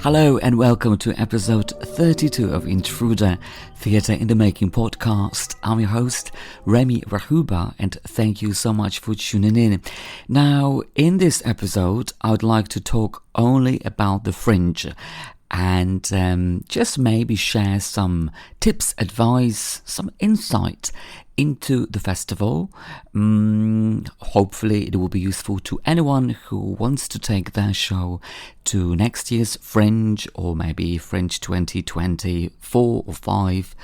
Hello and welcome to episode 32 of Intruder, Theatre in the Making podcast. I'm your host, Remi Rachuba, and thank you so much for tuning in. Now, in this episode, I would like to talk only about the Fringe and just maybe share some tips, advice, some insight into the festival. Hopefully it will be useful to anyone who wants to take their show to next year's Fringe, or maybe Fringe 2024 or 5.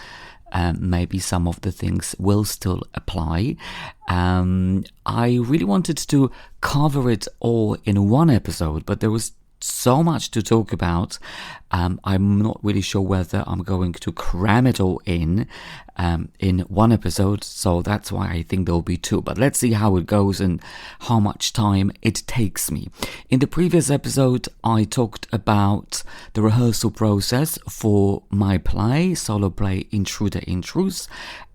Maybe some of the things will still apply. I really wanted to cover it all in one episode, but there was so much to talk about. I'm not really sure whether I'm going to cram it all in one episode, so that's why I think there will be two, but let's see how it goes and how much time it takes me. In the previous episode, I talked about the rehearsal process for my play, solo play INTRUDER, INTRUZ,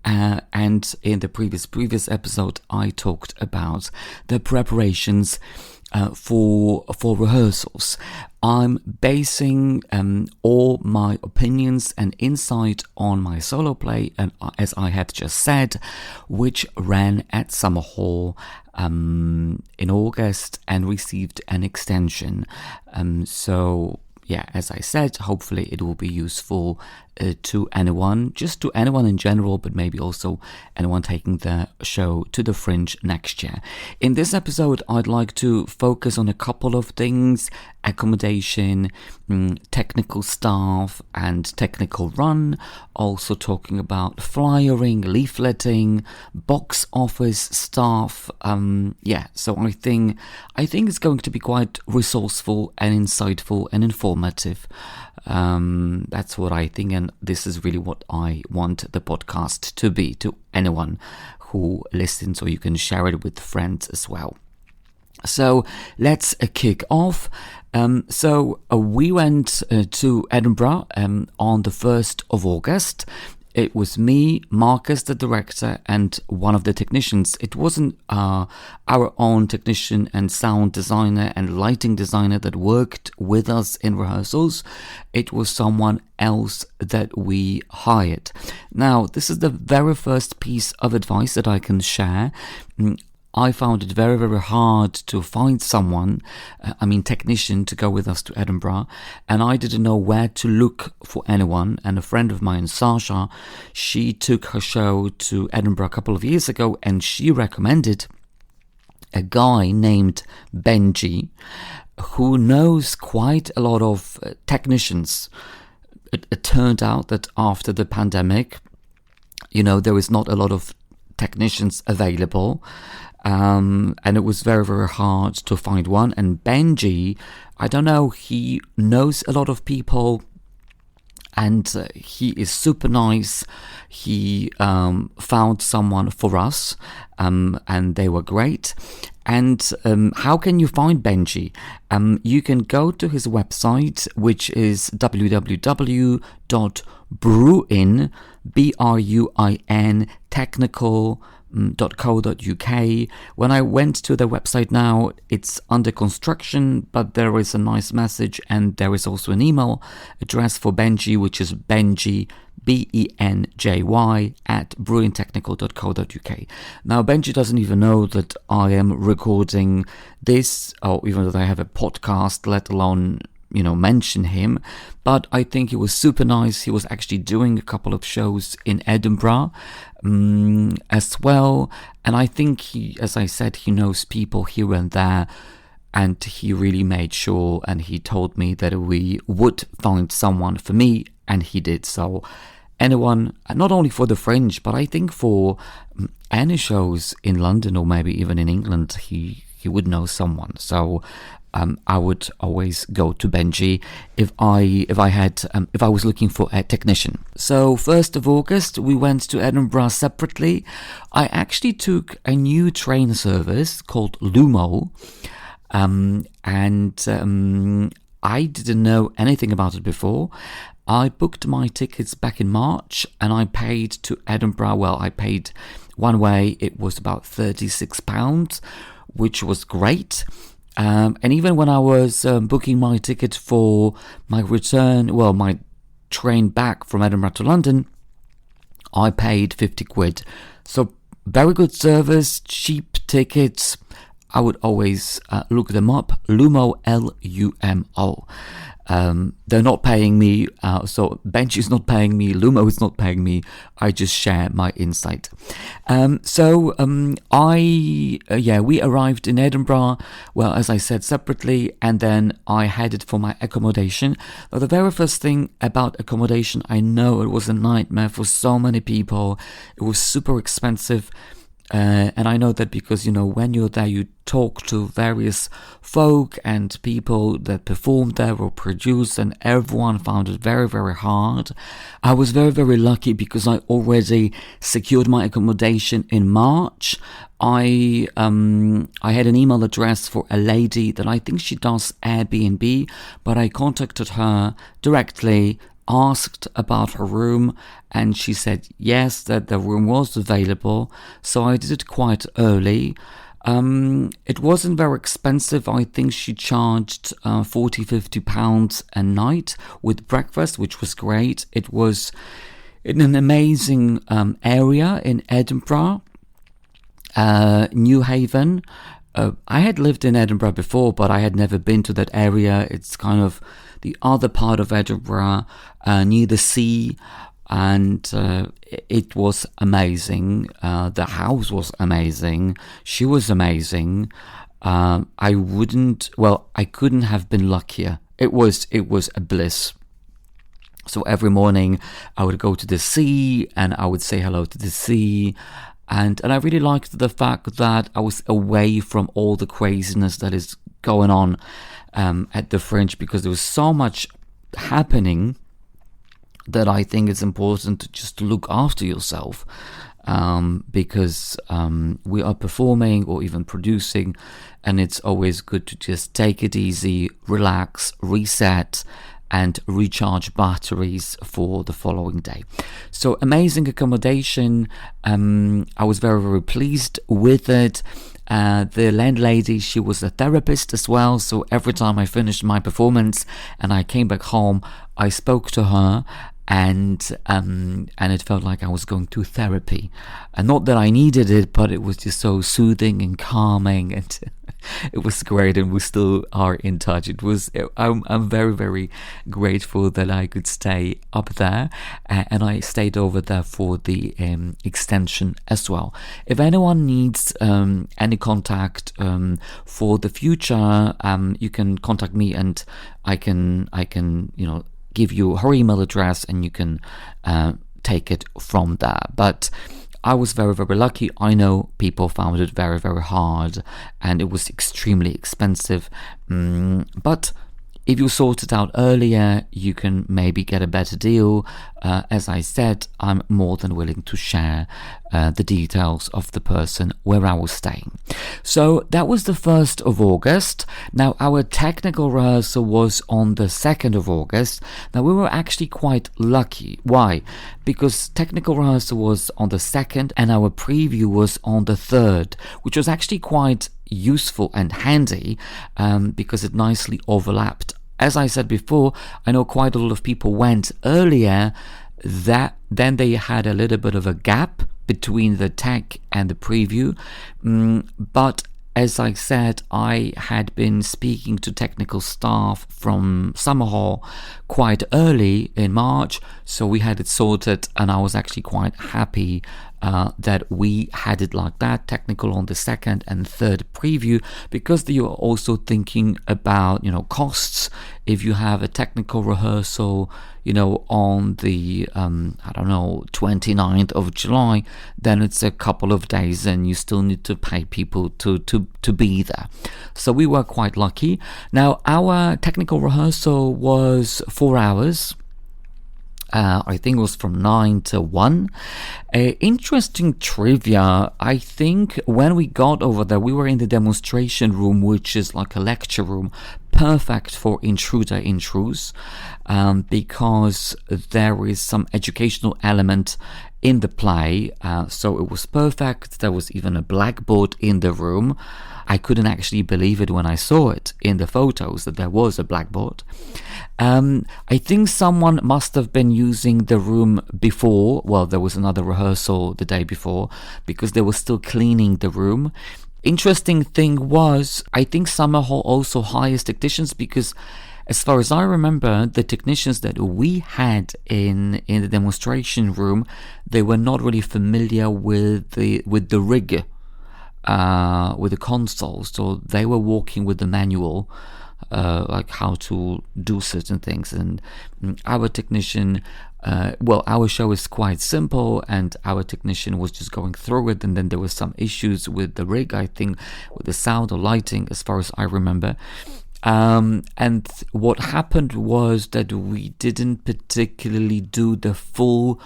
and in the previous episode, I talked about the preparations for rehearsals. I'm basing all my opinions and insight on my solo play, and as I had just said, which ran at Summer Hall in August and received an extension. So yeah, as I said, hopefully it will be useful to anyone, just to anyone in general, but maybe also anyone taking the show to the Fringe next year. In this episode, I'd like to focus on a couple of things: accommodation, technical staff and technical run, also talking about flyering, leafletting, box office staff. So I think it's going to be quite resourceful and insightful and informative. That's what I think, and this is really what I want the podcast to be to anyone who listens, or you can share it with friends as well. So let's kick off. We went to Edinburgh on the 1st of August. It was me, Marcus, the director, and one of the technicians. It wasn't our own technician and sound designer and lighting designer that worked with us in rehearsals. It was someone else that we hired. Now, this is the very first piece of advice that I can share. I found it very, very hard to find someone, technician, to go with us to Edinburgh, and I didn't know where to look for anyone. And a friend of mine, Sasha, she took her show to Edinburgh a couple of years ago, and she recommended a guy named Benji, who knows quite a lot of technicians. It turned out that after the pandemic, there is not a lot of technicians available. And it was very, very hard to find one. And Benji, I don't know, he knows a lot of people, and he is super nice. He found someone for us, and they were great. And how can you find Benji? You can go to his website, which is www.bruin, BRUIN, technical.co.uk. When I went to the website now, it's under construction, but there is a nice message, and there is also an email address for Benji, which is Benji, BENJY, at bruintechnical.co.uk. Now, Benji doesn't even know that I am recording this, or even that I have a podcast, let alone mention him. But I think he was super nice. He was actually doing a couple of shows in Edinburgh as well, and I think he, as I said, he knows people here and there, and he really made sure, and he told me that we would find someone for me, and he did. So anyone, not only for the Fringe, but I think for any shows in London or maybe even in England, he would know someone. So I would always go to Benji if I was looking for a technician. So 1st of August, we went to Edinburgh separately. I actually took a new train service called Lumo, and I didn't know anything about it before. I booked my tickets back in March, and I paid to Edinburgh. Well, I paid one way. It was about £36, which was great. And even when I was booking my ticket for my return, well, my train back from Edinburgh to London, I paid 50 quid. So very good service, cheap tickets. I would always look them up. Lumo, Lumo. They're not paying me, so Bench is not paying me, Lumo is not paying me. I just share my insight. We arrived in Edinburgh, well, as I said, separately, and then I headed for my accommodation. Now, the very first thing about accommodation, I know it was a nightmare for so many people. It was super expensive. And I know that because, when you're there, you talk to various folk and people that performed there or produced, and everyone found it very, very hard. I was very, very lucky because I already secured my accommodation in March. I had an email address for a lady that I think she does Airbnb, but I contacted her directly, asked about her room, and she said yes, that the room was available. So I did it quite early. It wasn't very expensive. I think she charged £40-50 a night with breakfast, which was great. It was in an amazing area in Edinburgh, New Haven. I had lived in Edinburgh before, but I had never been to that area. It's kind of the other part of Edinburgh, near the sea, and it was amazing. The house was amazing. She was amazing. I couldn't have been luckier. It was a bliss. So every morning I would go to the sea and I would say hello to the sea. And I really liked the fact that I was away from all the craziness that is going on at the Fringe, because there was so much happening that I think it's important to just look after yourself, because we are performing or even producing, and it's always good to just take it easy, relax, reset, and recharge batteries for the following day. So amazing accommodation. I was very, very pleased with it. The landlady, she was a therapist as well, so every time I finished my performance and I came back home, I spoke to her, and it felt like I was going to therapy. And not that I needed it, but it was just so soothing and calming, and it was great, and we still are in touch. I'm very, very grateful that I could stay up there, and I stayed over there for the extension as well. If anyone needs any contact for the future, you can contact me, and I can give you her email address, and you can take it from there. But I was very, very lucky. I know people found it very, very hard, and it was extremely expensive. But if you sort it out earlier, you can maybe get a better deal. As I said, I'm more than willing to share the details of the person where I was staying. So that was the 1st of August. Now, our technical rehearsal was on the 2nd of August. Now, we were actually quite lucky. Why? Because technical rehearsal was on the 2nd and our preview was on the 3rd, which was actually quite useful and handy, because it nicely overlapped. As I said before, I know quite a lot of people went earlier, that then they had a little bit of a gap between the tech and the preview, but as I said, I had been speaking to technical staff from Summer Hall quite early in March, so we had it sorted, and I was actually quite happy that we had it like that, technical on the 2nd and 3rd preview, because you're also thinking about, costs. If you have a technical rehearsal, on the, 29th of July, then it's a couple of days and you still need to pay people to be there. So we were quite lucky. Now, our technical rehearsal was 4 hours. I think it was from 9 to 1. Interesting trivia. I think when we got over there, we were in the demonstration room, which is like a lecture room, perfect for INTRUZ, because there is some educational element in the play. So it was perfect. There was even a blackboard in the room. I couldn't actually believe it when I saw it in the photos that there was a blackboard. I think someone must have been using the room before. Well, there was another rehearsal the day before because they were still cleaning the room. Interesting thing was, I think Summer Hall also hires technicians because, as far as I remember, the technicians that we had in the demonstration room, they were not really familiar with the rig, with the console, so they were working with the manual, like how to do certain things. And our technician, our show is quite simple, and our technician was just going through it, and then there were some issues with the rig, I think, with the sound or lighting, as far as I remember. And what happened was that we didn't particularly do the full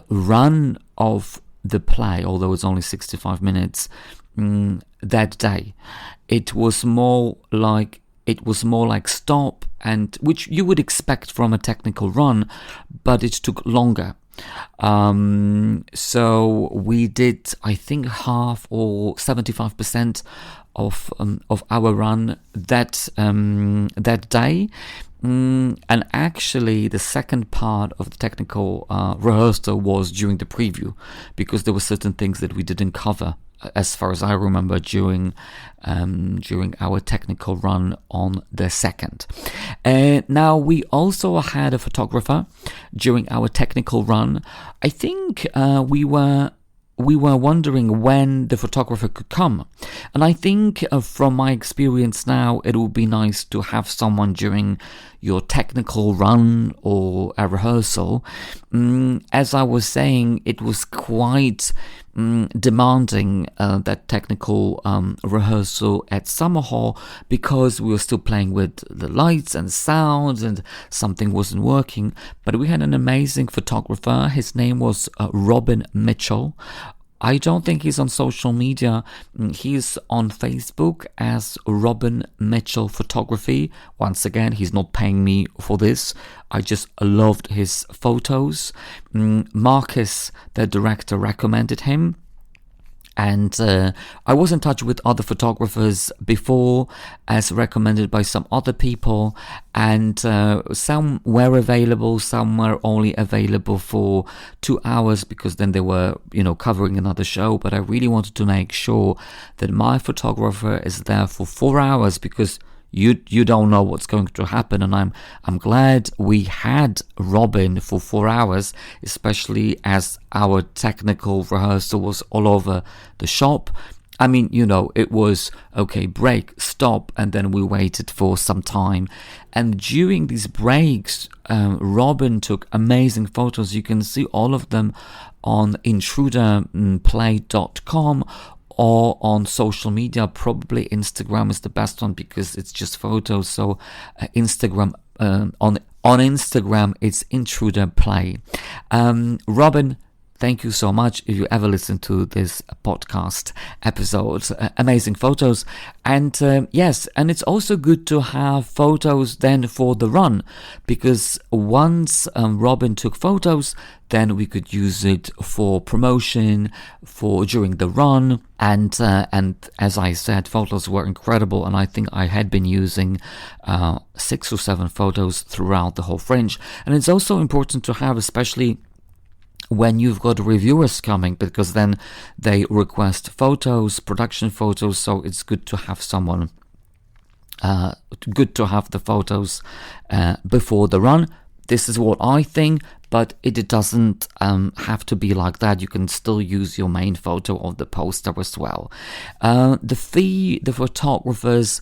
run of the play, although it's only 65 minutes that day. It was more like stop, and which you would expect from a technical run, but it took longer. So we did, I think, half or 75% of our run that day, and actually the second part of the technical rehearsal was during the preview, because there were certain things that we didn't cover, as far as I remember, during our technical run on the 2nd. Now, we also had a photographer during our technical run. I think we were wondering when the photographer could come. And I think from my experience now, it would be nice to have someone during your technical run or a rehearsal. As I was saying, it was quite demanding, that technical rehearsal at Summer Hall, because we were still playing with the lights and sounds and something wasn't working. But we had an amazing photographer. His name was Robin Mitchell. I don't think he's on social media. He's on Facebook as Robin Mitchell Photography. Once again, he's not paying me for this. I just loved his photos. Marcus, the director, recommended him. And I was in touch with other photographers before, as recommended by some other people, and some were available, some were only available for 2 hours, because then they were, covering another show. But I really wanted to make sure that my photographer is there for 4 hours, because you don't know what's going to happen. And I'm glad we had Robin for 4 hours, especially as our technical rehearsal was all over the shop. I mean, it was okay, break, stop, and then we waited for some time. And during these breaks, Robin took amazing photos. You can see all of them on intruderplay.com or on social media. Probably Instagram is the best one because it's just photos. So Instagram, on Instagram, it's Intruder Play. Robin, thank you so much if you ever listen to this podcast episode. Amazing photos. And yes, and it's also good to have photos then for the run, because once Robin took photos, then we could use it for promotion, for during the run. And as I said, photos were incredible, and I think I had been using 6 or 7 photos throughout the whole Fringe. And it's also important to have, especially when you've got reviewers coming, because then they request photos, production photos, so it's good to have someone, good to have the photos before the run. This is what I think, but it doesn't have to be like that. You can still use your main photo of the poster as well. The fee the photographers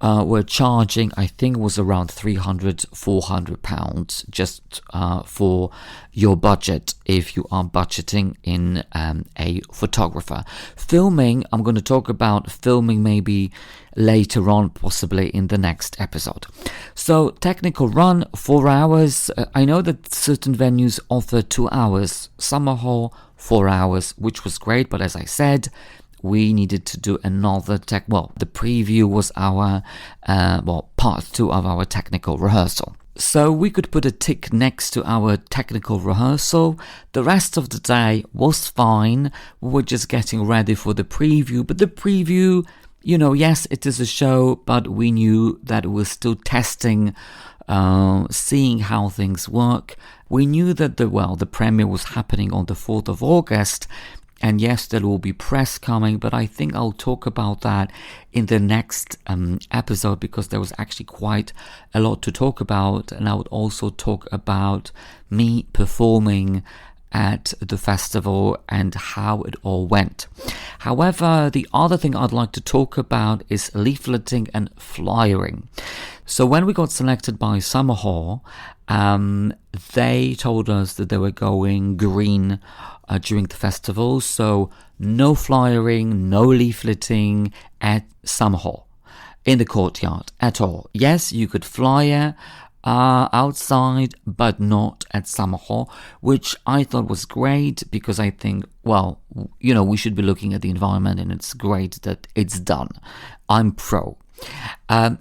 were charging, I think, was around £300-400 just for your budget, if you are budgeting in a photographer. Filming, I'm going to talk about filming maybe later on, possibly in the next episode. So technical run, 4 hours. I know that certain venues offer 2 hours. Summer Hall, 4 hours, which was great, but as I said, we needed to do another the preview was our part 2 of our technical rehearsal. So we could put a tick next to our technical rehearsal. The rest of the day was fine. We were just getting ready for the preview, but the preview, yes, it is a show, but we knew that we're still testing, seeing how things work. We knew that the premiere was happening on the 4th of August, and yes, there will be press coming, but I think I'll talk about that in the next episode, because there was actually quite a lot to talk about, and I would also talk about me performing at the festival and how it all went. However, the other thing I'd like to talk about is leafleting and flyering. So when we got selected by Summer Hall, they told us that they were going green during the festival, so no flyering, no leafleting at Summer Hall in the courtyard at all. Yes, you could flyer outside, but not at Summer Hall, which I thought was great, because I think, we should be looking at the environment, and it's great that it's done. I'm pro.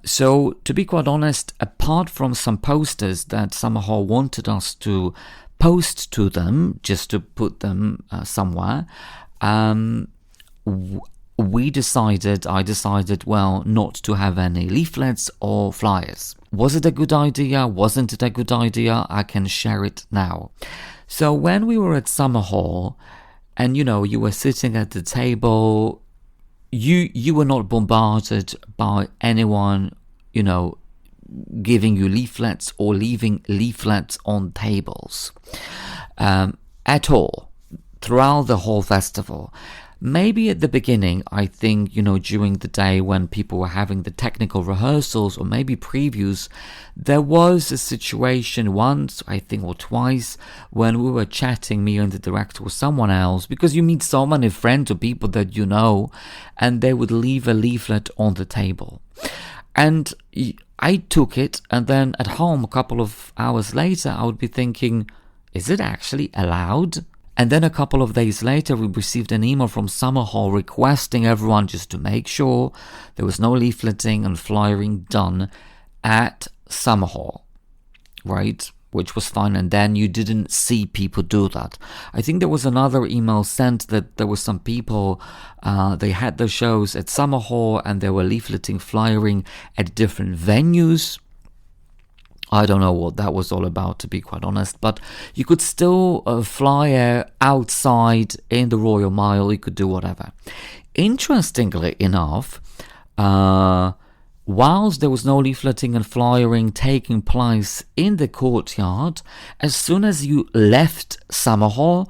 So to be quite honest, apart from some posters that Summer Hall wanted us to post to them, just to put them somewhere, I decided, not to have any leaflets or flyers. Was it a good idea? Wasn't it a good idea? I can share it now. So when we were at Summer Hall, and you were sitting at the table, you were not bombarded by anyone, giving you leaflets or leaving leaflets on tables at all throughout the whole festival. Maybe at the beginning, I think, during the day when people were having the technical rehearsals or maybe previews, there was a situation once, I think, or twice, when we were chatting, me and the director, with someone else, because you meet so many friends or people that and they would leave a leaflet on the table. And I took it, and then at home, a couple of hours later, I would be thinking, is it actually allowed? And then a couple of days later, we received an email from Summer Hall requesting everyone just to make sure there was no leafleting and flyering done at Summer Hall, right? Which was fine. And then you didn't see people do that. I think there was another email sent that there were some people, they had their shows at Summer Hall and they were leafleting, flyering at different venues. I don't know what that was all about, to be quite honest, but you could still flyer outside in the Royal Mile, you could do whatever. Interestingly enough, whilst there was no leafleting and flyering taking place in the courtyard, as soon as you left Summer Hall,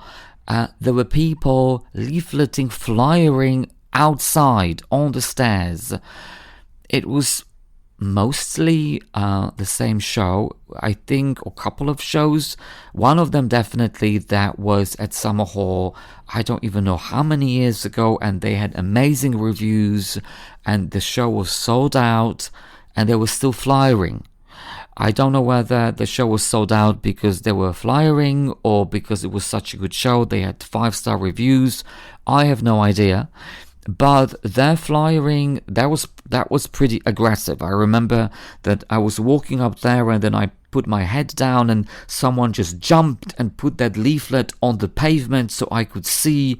there were people leafleting, flyering outside on the stairs. It was mostly the same show, I think, or couple of shows. One of them definitely that was at Summer Hall, I don't even know how many years ago, and they had amazing reviews, and the show was sold out, and they were still flyering. I don't know whether the show was sold out because they were flyering or because it was such a good show, they had 5-star reviews. I have no idea. But their flyering, that was pretty aggressive. I remember that I was walking up there and then I put my head down and someone just jumped and put that leaflet on the pavement so I could see.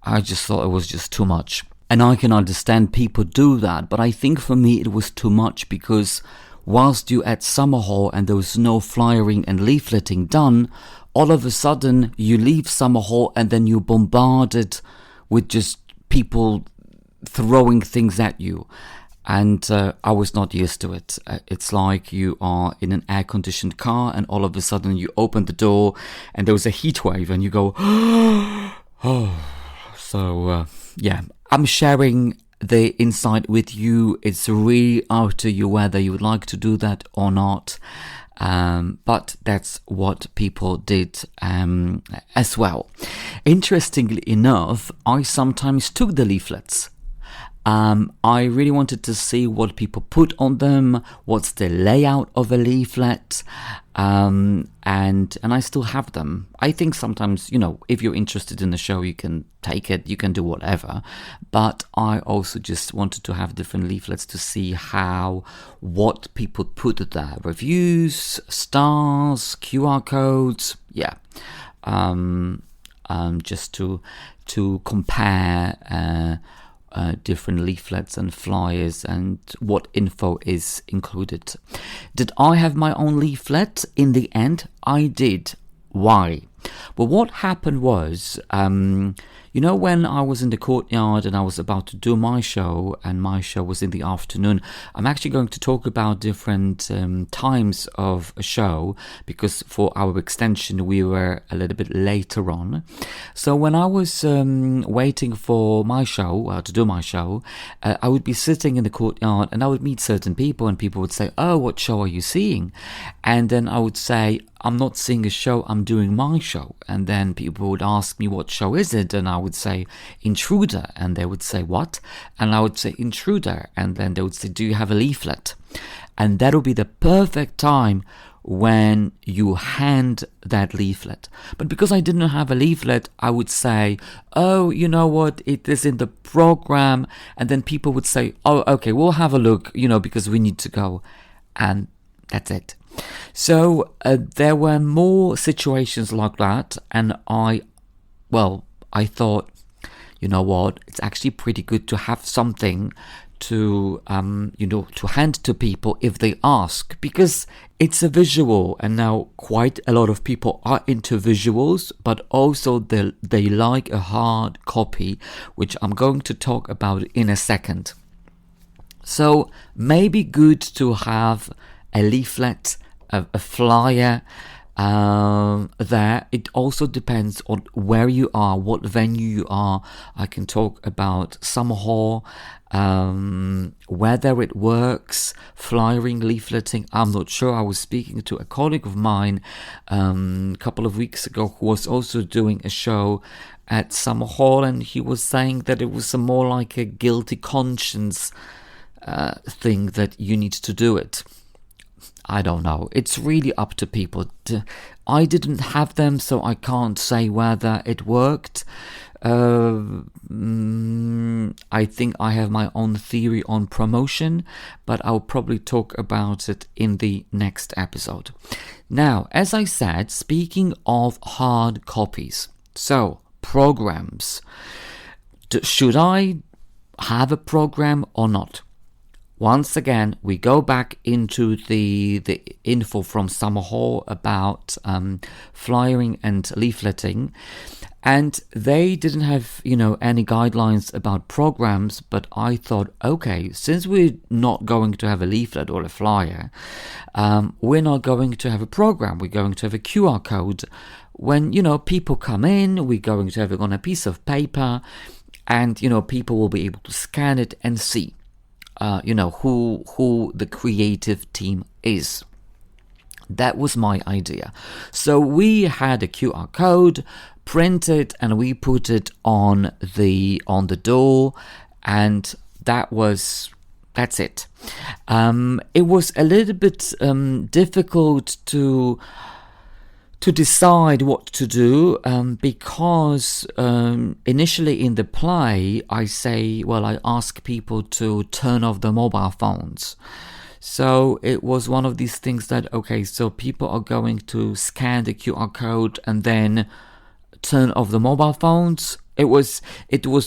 I just thought it was just too much. And I can understand people do that, but I think for me it was too much, because whilst you at Summer Hall and there was no flyering and leafleting done, all of a sudden you leave Summer Hall and then you're bombarded with just people throwing things at you, and I was not used to it. It's like you are in an air-conditioned car and all of a sudden you open the door and there was a heat wave and you go oh. So yeah, I'm sharing the insight with you. It's really up to you whether you would like to do that or not. But that's what people did as well. Interestingly enough, I sometimes took the leaflets. I really wanted to see what people put on them, what's the layout of a leaflet, and I still have them. I think sometimes, if you're interested in the show, you can take it, you can do whatever. But I also just wanted to have different leaflets to see what people put there. Reviews, stars, QR codes, yeah. Just to compare different leaflets and flyers and what info is included. Did I have my own leaflet? In the end, I did. Why? Well, what happened was, when I was in the courtyard and I was about to do my show, and my show was in the afternoon, I'm actually going to talk about different times of a show, because for our extension we were a little bit later on. So when I was waiting for my show, to do my show, I would be sitting in the courtyard and I would meet certain people, and people would say, "Oh, what show are you seeing?" And then I would say, "I'm not seeing a show, I'm doing my show." And then people would ask me, "What show is it?" And I would say, "Intruder." And they would say, "What?" And I would say, "Intruder." And then they would say, "Do you have a leaflet?" And that would be the perfect time when you hand that leaflet. But because I didn't have a leaflet, I would say, "Oh, you know what, it is in the program." And then people would say, "Oh, okay, we'll have a look, because we need to go." And that's it. So there were more situations like that, and I thought, you know what, it's actually pretty good to have something to to hand to people if they ask, because it's a visual, and now quite a lot of people are into visuals, but also they like a hard copy, which I'm going to talk about in a second. So maybe good to have a leaflet, a flyer there. It also depends on where you are, what venue you are. I can talk about summer hall, whether it works, flyering, leafleting. I'm not sure. I was speaking to a colleague of mine a couple of weeks ago who was also doing a show at summer hall, and he was saying that it was more like a guilty conscience thing that you need to do it. I don't know. It's really up to people. I didn't have them, so I can't say whether it worked. I think I have my own theory on promotion, but I'll probably talk about it in the next episode. Now, as I said, speaking of hard copies, so programs. Should I have a program or not? Once again, we go back into the info from Summer Hall about flyering and leafleting, and they didn't have, any guidelines about programs, but I thought, okay, since we're not going to have a leaflet or a flyer, we're not going to have a program, we're going to have a QR code. When, people come in, we're going to have it on a piece of paper, and, people will be able to scan it and see who the creative team is. That was my idea. So we had a QR code printed and we put it on the door, and that's it. It was a little bit difficult to decide what to do, because initially in the play I ask people to turn off the mobile phones. So it was one of these things that, okay, so people are going to scan the QR code and then turn off the mobile phones. It was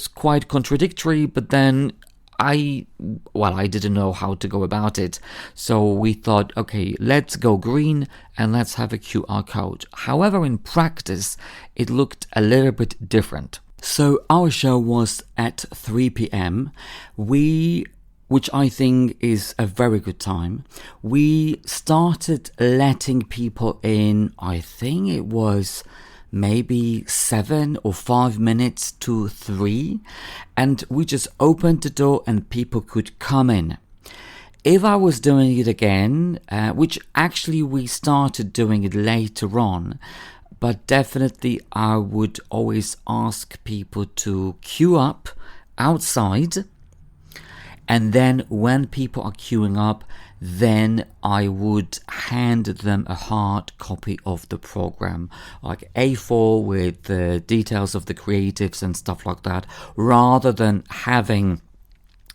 quite contradictory, but then I didn't know how to go about it. So we thought, okay, let's go green and let's have a QR code. However, in practice, it looked a little bit different. So our show was at 3 p.m. Which I think is a very good time. We started letting people in, I think it was maybe 7 or 5 minutes to 3, and we just opened the door and people could come in. If I was doing it again, which actually we started doing it later on, but definitely I would always ask people to queue up outside, and then when people are queuing up, then I would hand them a hard copy of the program, like A4 with the details of the creatives and stuff like that, rather than having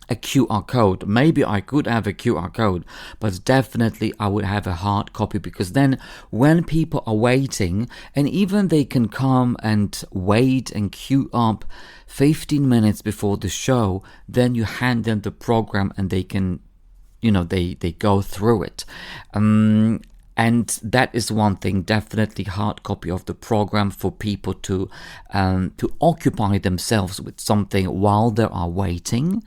a QR code. Maybe I could have a QR code, but definitely I would have a hard copy, because then when people are waiting, and even they can come and wait and queue up 15 minutes before the show, then you hand them the program and they can, they go through it. And that is one thing, definitely hard copy of the program for people to occupy themselves with something while they are waiting.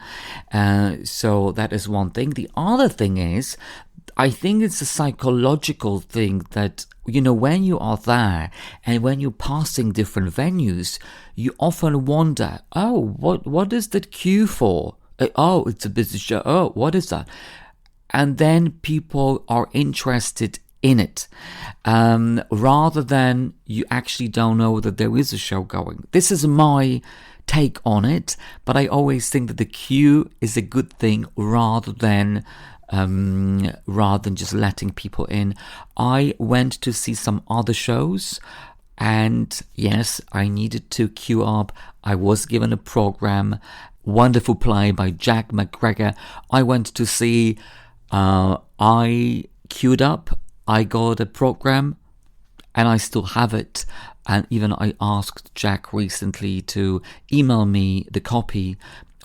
So that is one thing. The other thing is, I think it's a psychological thing that, when you are there and when you're passing different venues, you often wonder, what is that queue for? Oh, it's a business show. Oh, what is that? And then people are interested in it, rather than you actually don't know that there is a show going. This is my take on it, but I always think that the queue is a good thing rather than just letting people in. I went to see some other shows, and yes, I needed to queue up. I was given a program, wonderful play by Jack McGregor. I went to see, I queued up, I got a program, and I still have it. And even I asked Jack recently to email me the copy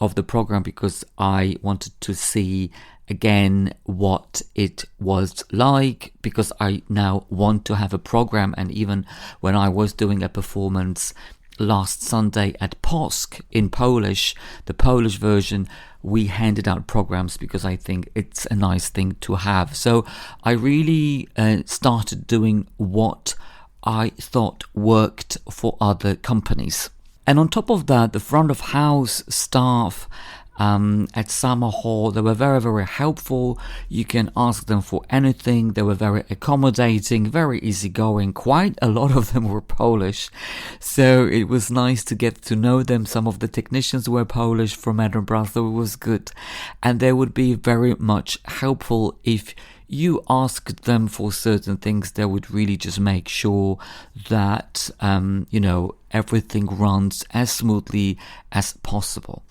of the program, because I wanted to see again what it was like, because I now want to have a program. And even when I was doing a performance last Sunday at Posk in Polish, the Polish version, we handed out programs because I think it's a nice thing to have. So I really started doing what I thought worked for other companies. And on top of that, the front of house staff at Summer Hall, they were very, very helpful. You can ask them for anything. They were very accommodating, very easygoing. Quite a lot of them were Polish, so it was nice to get to know them. Some of the technicians were Polish from Edinburgh, so it was good. And they would be very much helpful if you asked them for certain things. They would really just make sure that, everything runs as smoothly as possible.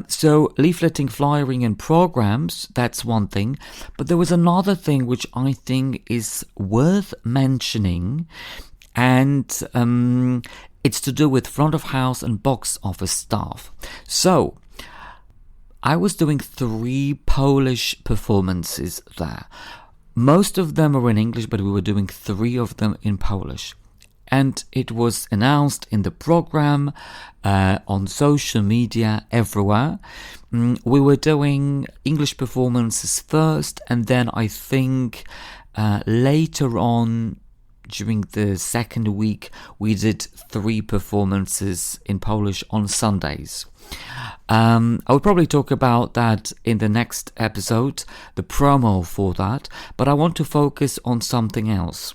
So leafleting, flyering and programs, that's one thing. But there was another thing which I think is worth mentioning, and it's to do with front of house and box office staff. So I was doing 3 Polish performances there. Most of them were in English, but we were doing 3 of them in Polish. And it was announced in the program, on social media, everywhere. We were doing English performances first, and then I think later on, during the second week, we did 3 performances in Polish on Sundays. I will probably talk about that in the next episode, the promo for that, but I want to focus on something else.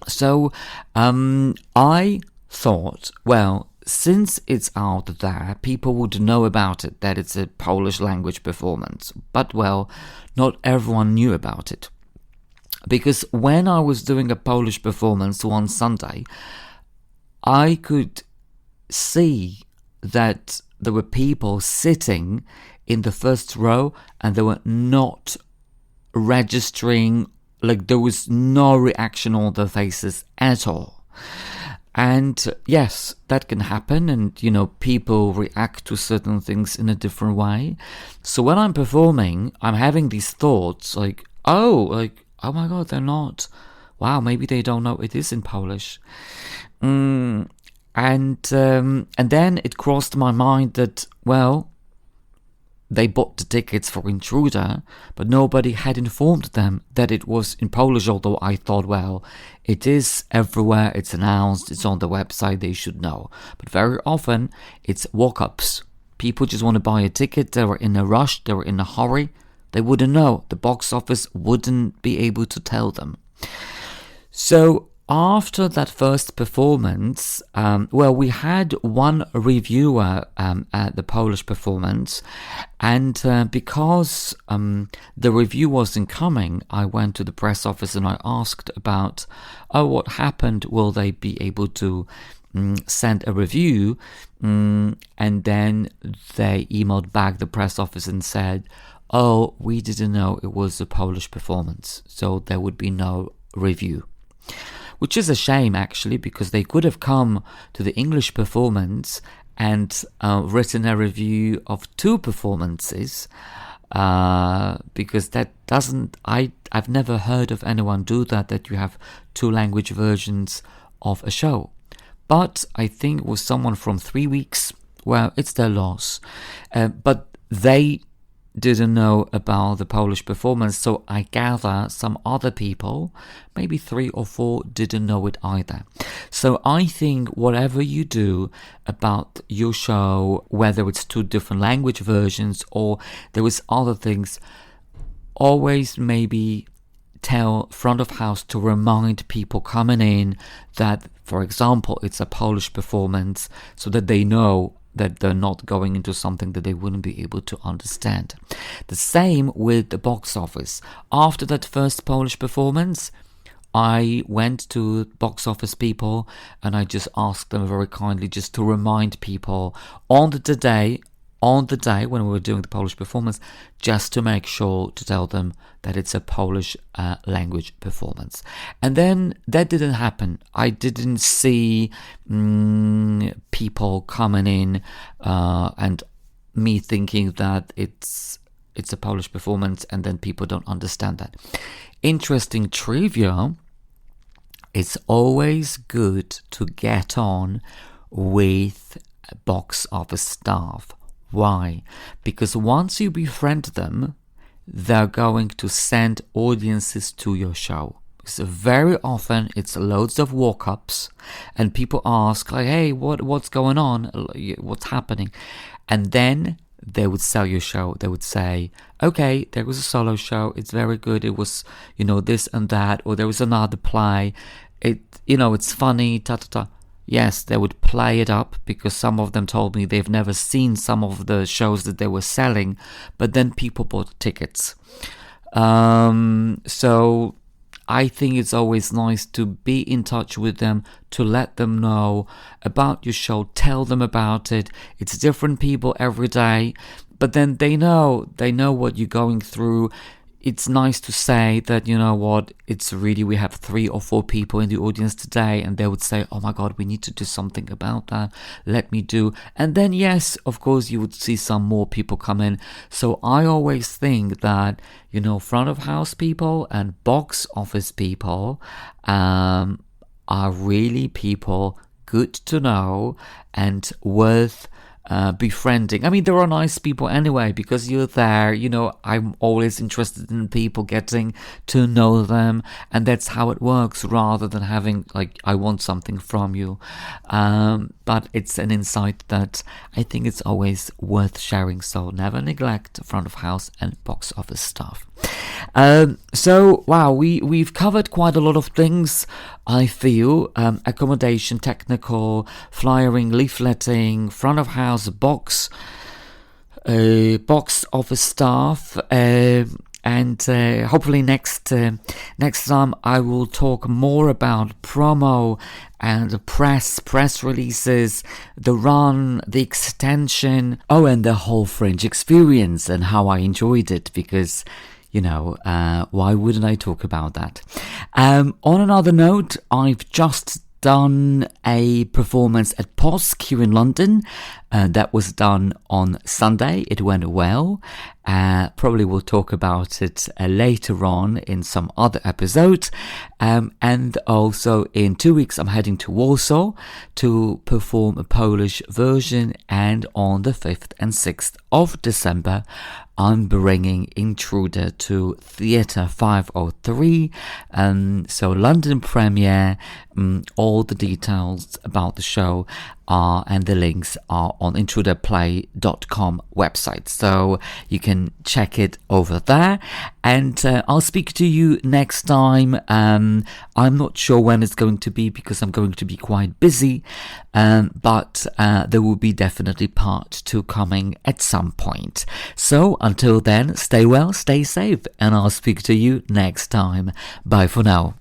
So I thought, well, since it's out there, people would know about it, that it's a Polish language performance. But, well, not everyone knew about it. Because when I was doing a Polish performance one Sunday, I could see that there were people sitting in the first row and they were not registering, like there was no reaction on their faces at all. And yes, that can happen, and people react to certain things in a different way. So when I'm performing, I'm having these thoughts like, oh my god, they're not, wow, maybe they don't know it is in Polish. And then it crossed my mind that, well, they bought the tickets for Intruder, but nobody had informed them that it was in Polish, although I thought, well, it is everywhere, it's announced, it's on the website, they should know. But very often, it's walk-ups. People just want to buy a ticket, they were in a rush, they were in a hurry, they wouldn't know. The box office wouldn't be able to tell them. So after that first performance, we had one reviewer at the Polish performance, and because the review wasn't coming, I went to the press office and I asked about, what happened? Will they be able to sent a review, and then they emailed back the press office and said, oh, we didn't know it was a Polish performance, so there would be no review. Which is a shame, actually, because they could have come to the English performance and written a review of 2 performances, because that doesn't, I've never heard of anyone do that you have 2 language versions of a show. But I think it was someone from 3 weeks. Well, it's their loss. But they didn't know about the Polish performance, so I gather some other people, maybe 3 or 4, didn't know it either. So I think whatever you do about your show, whether it's 2 different language versions or there is other things, always maybe tell front of house to remind people coming in that, for example, it's a Polish performance, so that they know that they're not going into something that they wouldn't be able to understand. The same with the box office. After that first Polish performance, I went to box office people and I just asked them very kindly just to remind people on the day when we were doing the Polish performance, just to make sure to tell them that it's a Polish language performance. And then that didn't happen. I didn't see people coming in and me thinking that it's a Polish performance, and then people don't understand that. Interesting trivia, it's always good to get on with box office staff. Why? Because once you befriend them, they're going to send audiences to your show. So very often it's loads of walk-ups and people ask, like, hey, what's going on? What's happening? And then they would sell your show. They would say, okay, there was a solo show. It's very good. It was, this and that. Or there was another play. It's funny, ta-ta-ta. Yes, they would play it up, because some of them told me they've never seen some of the shows that they were selling, but then people bought tickets. So I think it's always nice to be in touch with them, to let them know about your show, tell them about it. It's different people every day, but then they know what you're going through. It's nice to say that, it's really, we have 3 or 4 people in the audience today, and they would say, oh my God, we need to do something about that. Let me do. And then, yes, of course, you would see some more people come in. So I always think that, front of house people and box office people are really people good to know and worth befriending. I mean, there are nice people anyway, because you're there. I'm always interested in people, getting to know them, and that's how it works, rather than having I want something from you. But it's an insight that I think it's always worth sharing, so never neglect front of house and box office staff. So wow, we've covered quite a lot of things, I feel. Accommodation, technical, flyering, leafletting, front of house, box office staff, and hopefully next time I will talk more about promo and press releases, the run, the extension, and the whole Fringe experience and how I enjoyed it, because why wouldn't I talk about that? On another note, I've just done a performance at POSC here in London. That was done on Sunday. It went well. Probably we'll talk about it later on in some other episode. And also in 2 weeks, I'm heading to Warsaw to perform a Polish version. And on the 5th and 6th of December, I'm bringing INTRUDER to Theatre 503. So London premiere. All the details about the show and the links are on intruderplay.com website, so you can check it over there. And I'll speak to you next time. I'm not sure when it's going to be, because I'm going to be quite busy, but there will be definitely part 2 coming at some point. So until then, stay well, stay safe, and I'll speak to you next time. Bye for now.